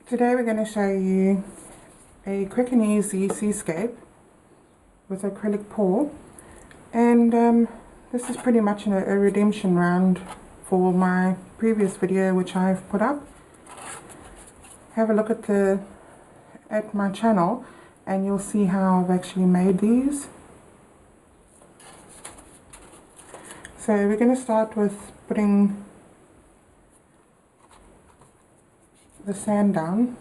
Today we're going to show you a quick and easy seascape with acrylic pour, and this is pretty much a redemption round for my previous video which I've put up. Have a look at my channel and you'll see how I've actually made these. So we're going to start with putting the sand down.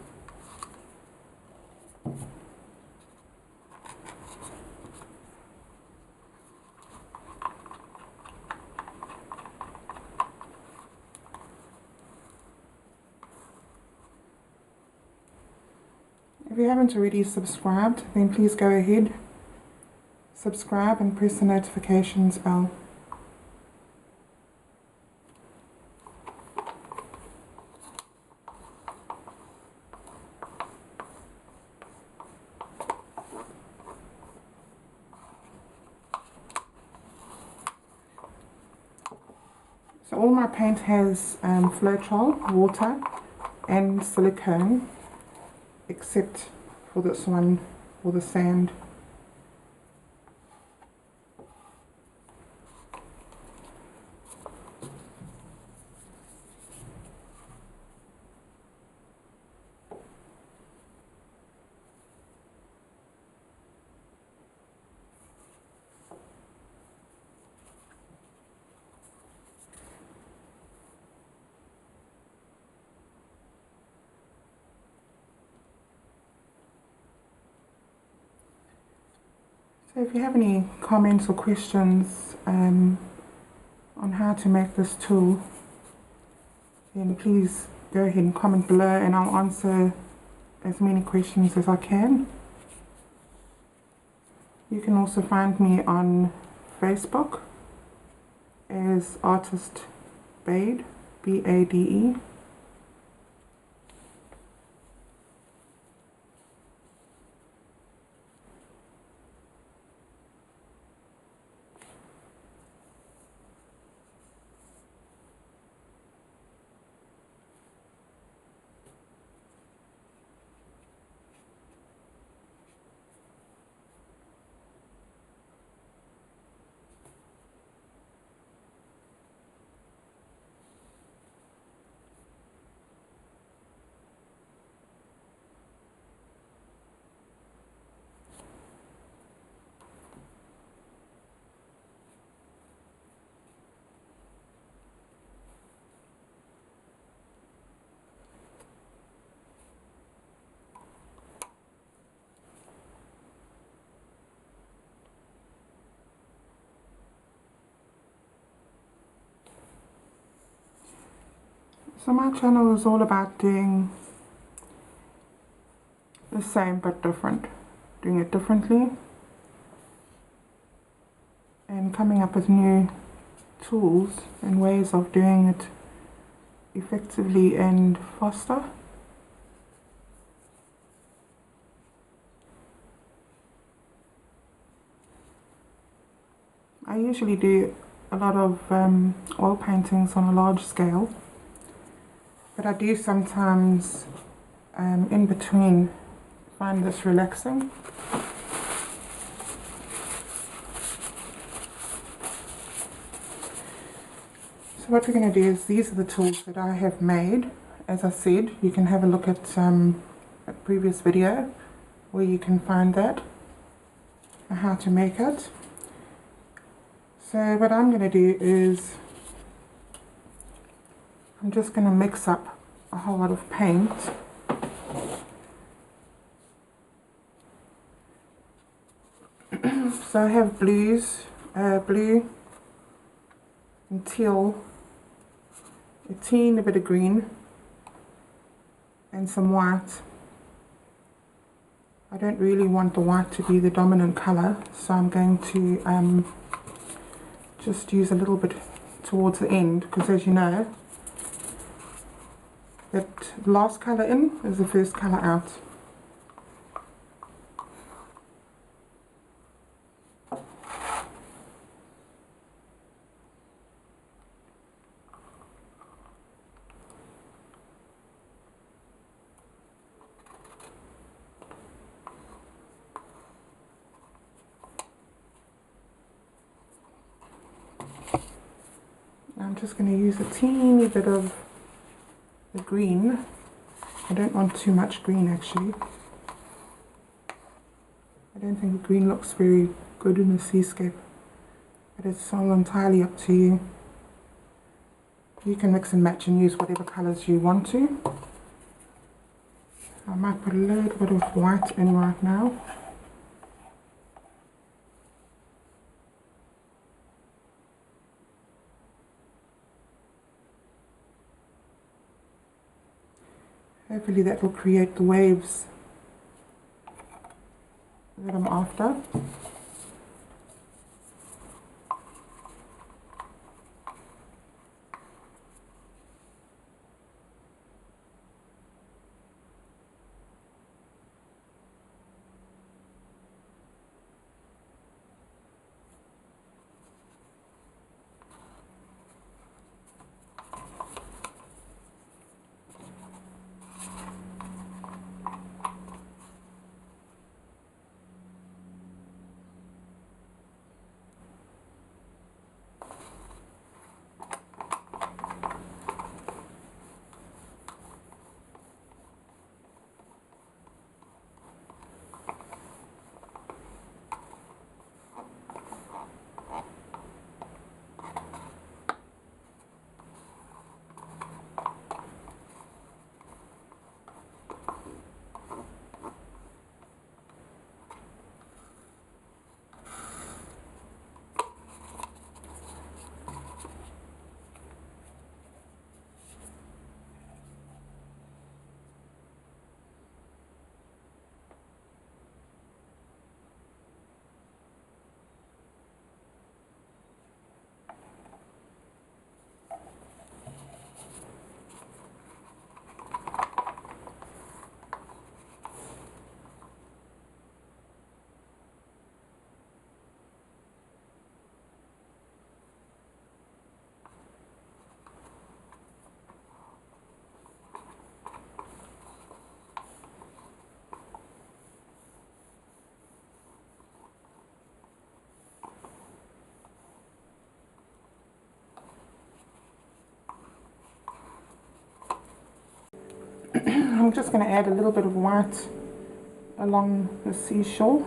If you haven't already subscribed, then please go ahead, subscribe and press the notifications bell. So all my paint has Floetrol, water and silicone, except for this one, for the sand. So if you have any comments or questions on how to make this tool, then please go ahead and comment below and I'll answer as many questions as I can. You can also find me on Facebook as artist B.A.D, B-A-D-E. So my channel is all about doing the same but different, doing it differently and coming up with new tools and ways of doing it effectively and faster. I usually do a lot of oil paintings on a large scale, but I do sometimes in between find this relaxing. So what we're going to do is, these are the tools that I have made. As I said, you can have a look at a previous video where you can find that, how to make it. So what I'm going to do is I'm just going to mix up a whole lot of paint. So I have blue and teal, a teeny bit of green and some white. I don't really want the white to be the dominant color, so I'm going to just use a little bit towards the end, because as you know, that last color in is the first color out. just going to use a teeny bit of the green. I don't want too much green actually. I don't think the green looks very good in the seascape, but it's all entirely up to you. You can mix and match and use whatever colours you want to. I might put a little bit of white in right now. Hopefully that will create the waves that I'm after. I'm just going to add a little bit of white along the seashore.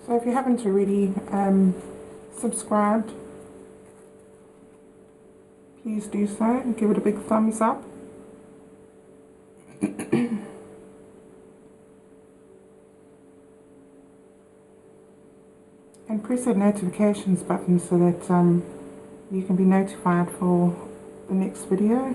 So if you haven't already subscribed, please do so and give it a big thumbs up. And press that notifications button so that you can be notified for the next video.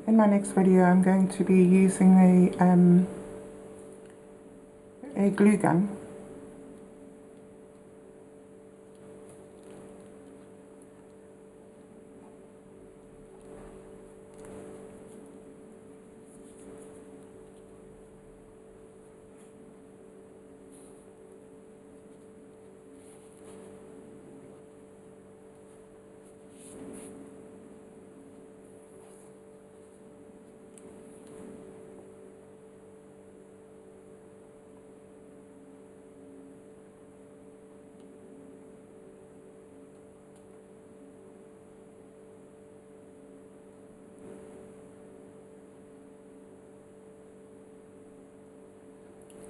In my next video I'm going to be using a glue gun.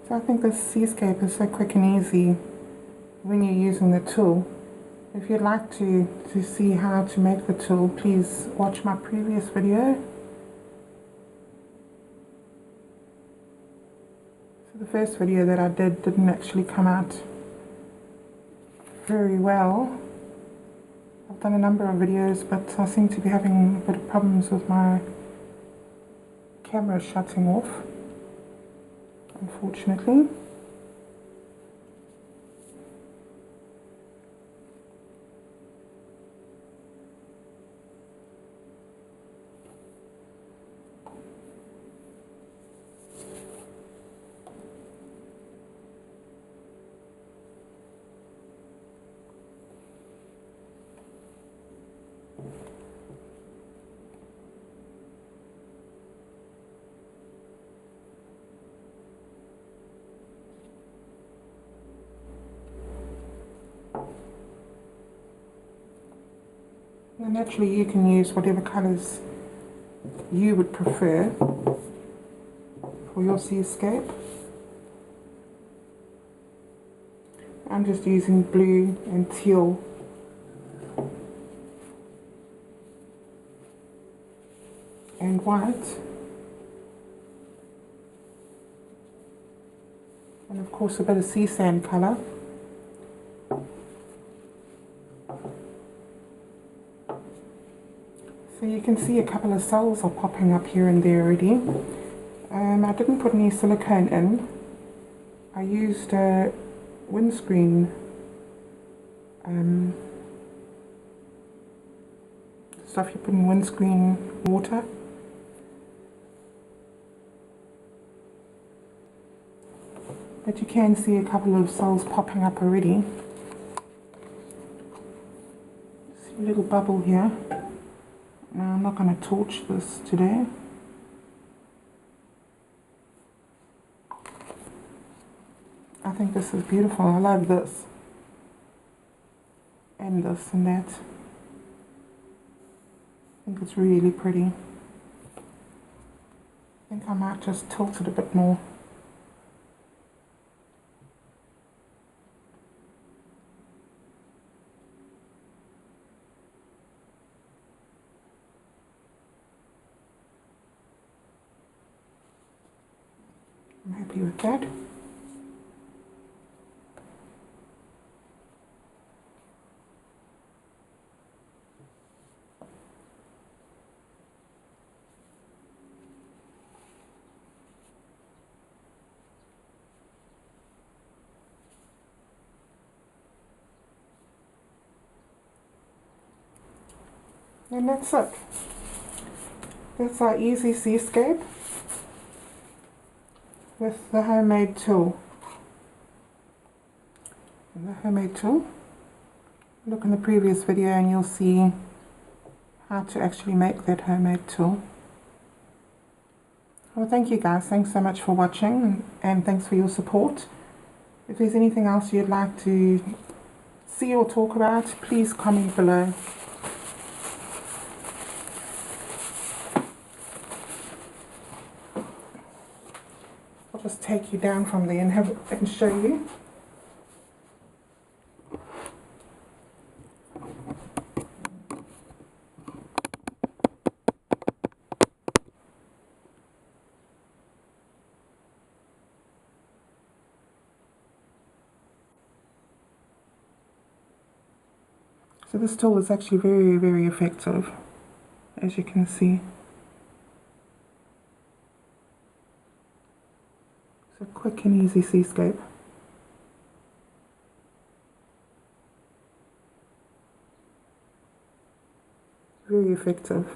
So I think this seascape is so quick and easy when you're using the tool. If you'd like to see how to make the tool, please watch my previous video. So the first video that I did didn't actually come out very well. I've done a number of videos, but I seem to be having a bit of problems with my camera shutting off, unfortunately. And naturally you can use whatever colours you would prefer for your seascape. I'm just using blue and teal. And white. And of course a bit of sea sand colour. So you can see a couple of cells are popping up here and there already. I didn't put any silicone in. I used windscreen stuff you put in windscreen water. But you can see a couple of cells popping up already. See a little bubble here. Now I'm not going to torch this today. I think this is beautiful. I love this. And this and that. I think it's really pretty. I think I might just tilt it a bit more. I'm happy with that. And that's it. That's our easy seascape with the homemade tool. And the homemade tool. Look in the previous video and you'll see how to actually make that homemade tool. Well, thank you guys. Thanks so much for watching and thanks for your support. If there's anything else you'd like to see or talk about, please comment below. I'll just take you down from there and show you. So this tool is actually very, very effective, as you can see. It's a quick and easy seascape. Very effective.